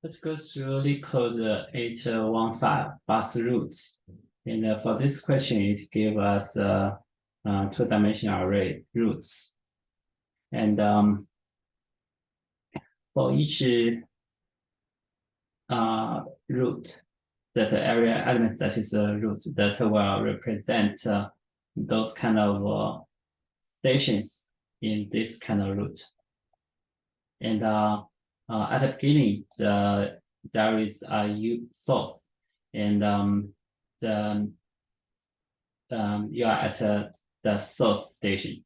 Let's go through LeetCode 815 bus routes. And for this question, it gives us two-dimensional array routes. And for each route, that area element that is a route that will represent those kind of stations in this kind of route. And at the beginning, there is a source, and you are at the source station.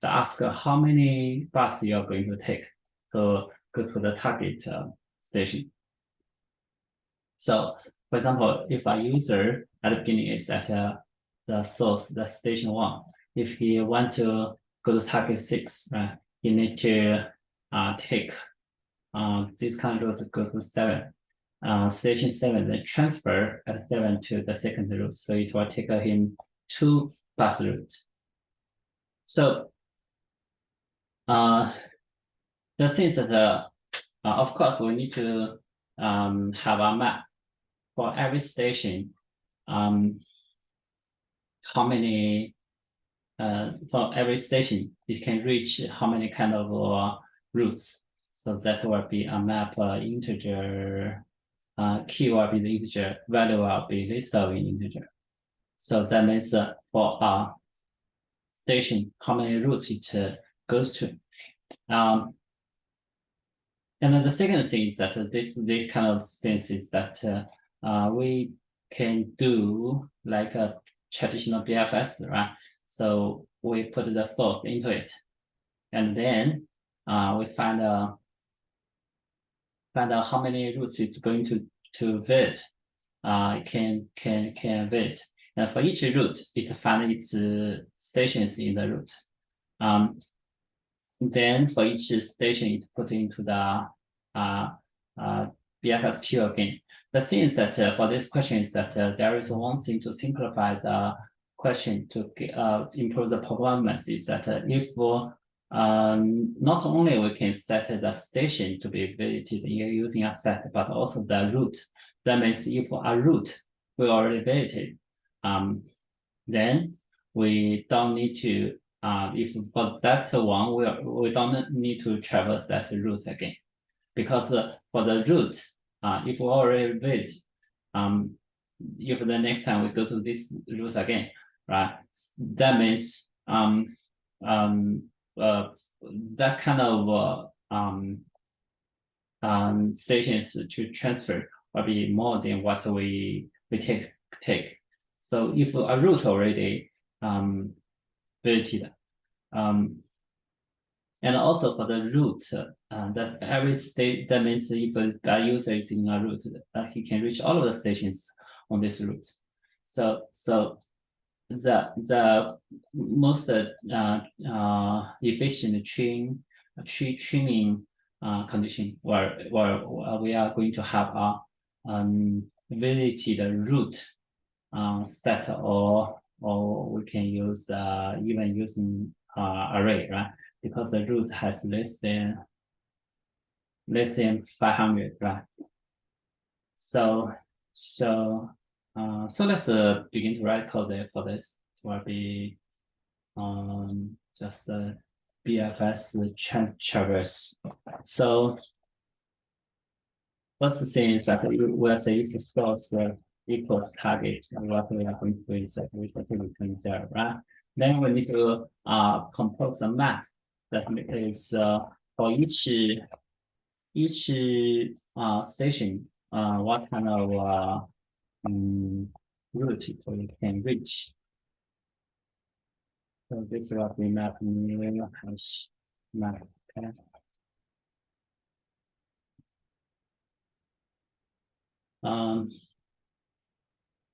To ask how many buses you are going to take to go to the target station. So, for example, if a user at the beginning is at the source, the station 1, if he want to go to target 6, he need to take this kind of route to go to 7. Station 7, then transfer at 7 to the second route. So it will take him 2 bus routes. So the things that, of course, we need to have a map for every station. How many for every station it can reach how many kind of routes. So that will be a map integer, key will be the integer, value will be listed in integer. So that means for a station, how many routes it goes to. And then the second thing is that this kind of things is that we can do like a traditional BFS, right? So we put the source into it, and then we find out how many routes it's going to visit. Can visit, and for each route, it finds its stations in the route. Then for each station, it put into the BFS queue again. The thing is that for this question is that there is one thing to simplify the question to improve the performance is that if not only we can set the station to be visited using a set, but also the route. That means if a route we already visited, then we don't need to, if for that one, we don't need to traverse that route again. Because for the route, if we already visit, if the next time we go to this route again, right, that means that kind of stations to transfer will be more than what we take. So if a route already visited, and also for the route, that every state, that means if a user is in a route, he can reach all of the stations on this route. So the most efficient tree trimming condition where we are going to have a visited route set, or we can use even using array, right? Because the route has less than 500, right? So let's begin to write code there for this. It will be just BFS traverse. So first thing is that we'll say if the source equals target, what we are going to do is that we can return 0, right? Then we need to compose a map that is for each station, what kind of route we can reach. So this is what we map in hash map. Okay.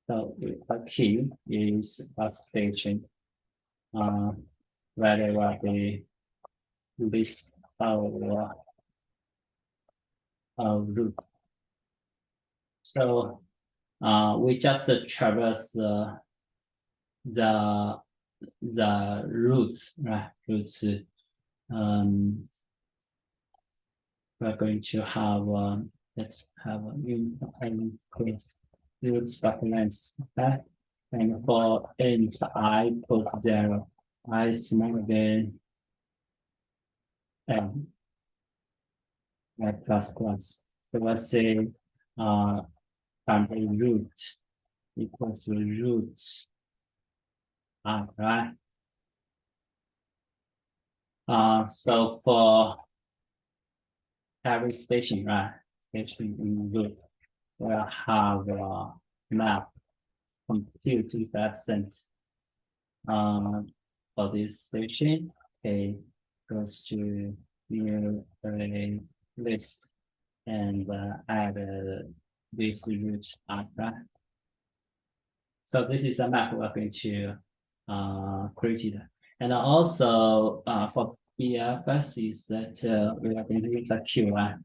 So the key is a station. Where there will be list of route. So we just traverse the routes, right? Routes. We're going to have let's have a increase root length, okay? And for int I put 0, I smaller than m, like plus plus. So let's say the root equals to root r, right? So for every station, right? Station in root will have a map compute to the accent for this station. Okay, goes to new array list and add this root alpha. So this is a map we're going to create it. And also for BFS is that we are going to use a queue, right?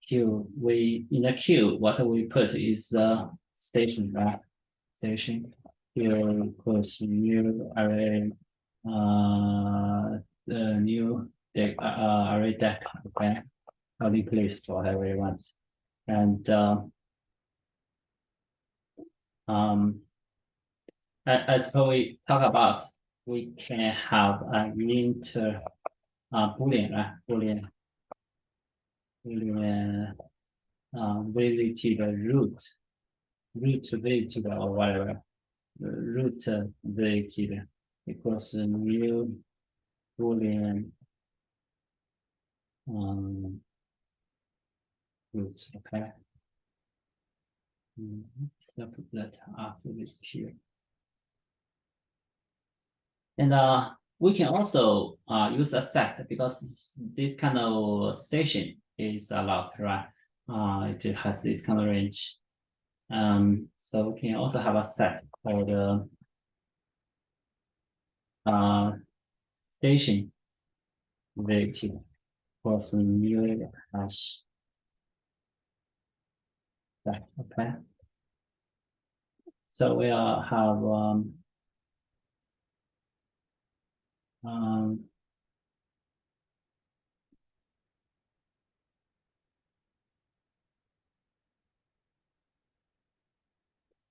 Queue, we in the queue, what we put is station, right? Station. Here equals new array, the new deck, array deck, okay? Only place whatever you want. And as we talk about, we can have an int boolean, right? Boolean related root related or whatever, root related equals new boolean root, okay? So put that after this here. And we can also use a set because this kind of session is allowed, right? It has this kind of range. So we can also have a set for the station related plus new hash set, okay? So we'll have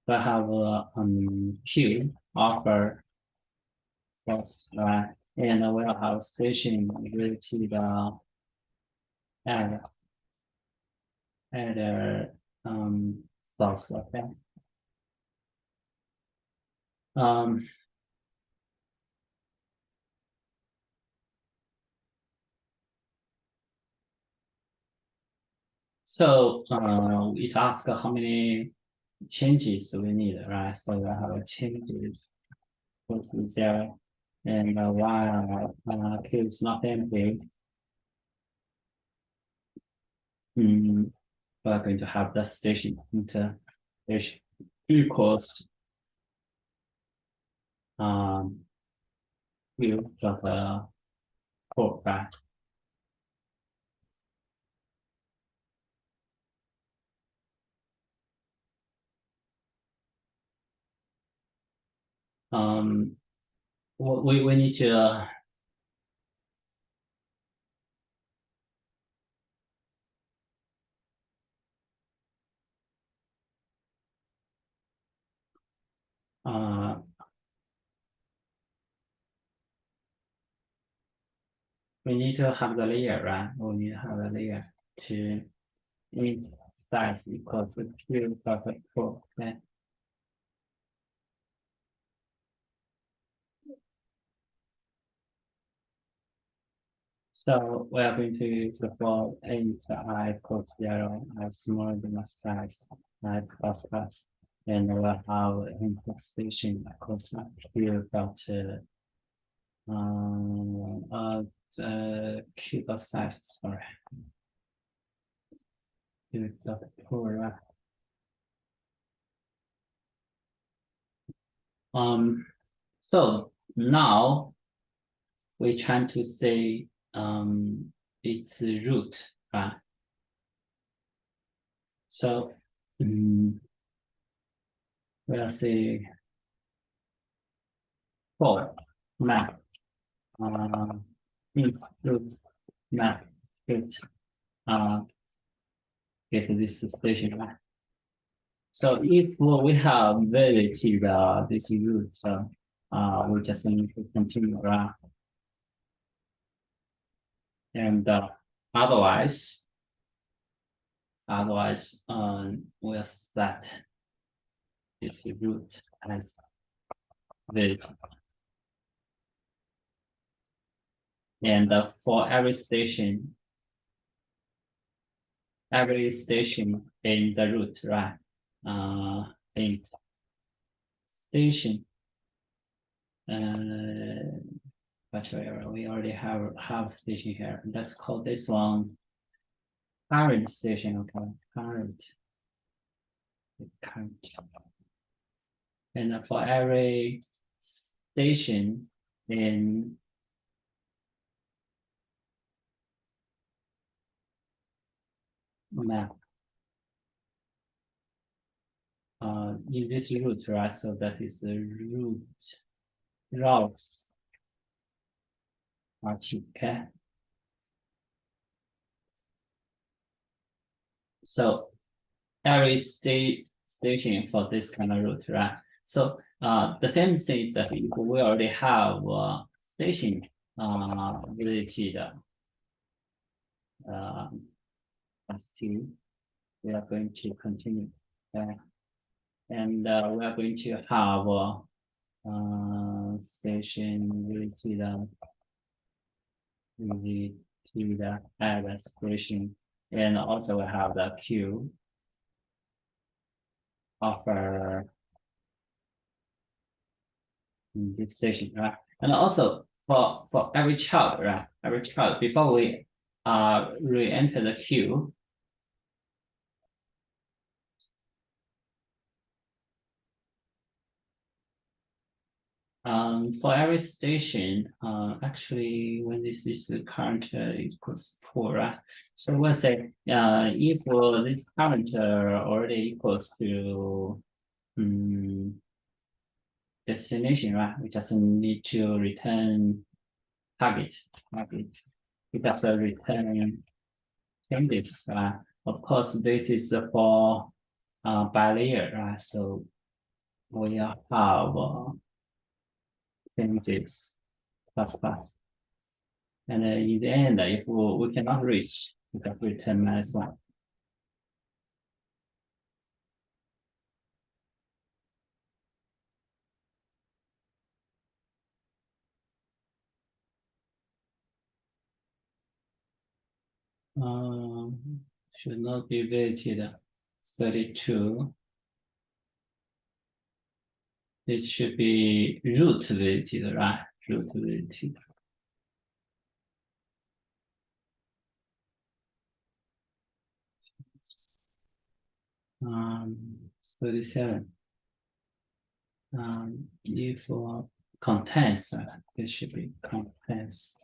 we'll have a queue offer plus, right? And we'll have station related add source, okay? So it asks how many changes we need, right? So we have changes equal to 0, and while queue is not empty, we're going to have the station into station equals queue dot port, right? We need to we need to have the layer, right? We need to have a layer to int size equal to queue dot port, okay? So we are going to use the for int I equals 0 as smaller than the size I plus plus, and we'll have input station equals q dot q dot size, sorry, q dot pour. So now we're trying to say its root, right? So we'll say for map root map root get this station, right? So if we have visited this route, we just need to continue, right? And otherwise, we'll set this route as visited. And for every station in the route, right? In station, whatever, we already have station here. Let's call this one current station, okay? Current. And for every station in map, in this route, right? So that is the routes okay. So every station for this kind of route, right? So the same thing is that if we already have station related ST, we are going to continue. And we are going to have station related address station, and also we have the queue offer this station, right? And also for every child, right? Every child before we re-enter the queue, for every station, actually, when this is the current equals 4, right? So we'll say, if this current already equals to destination, right? We just need to return target. We just return changes, right? Of course, this is for by layer, right? So we have changes plus. And in the end, if we cannot reach, we can return -1. Should not be weighted 32. This should be root weighted, right? Root weighted. 37. If contents, it should be contents.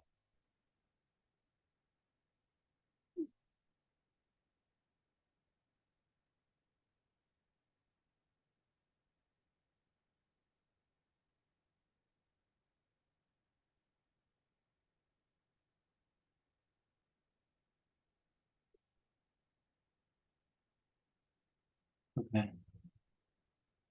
Okay.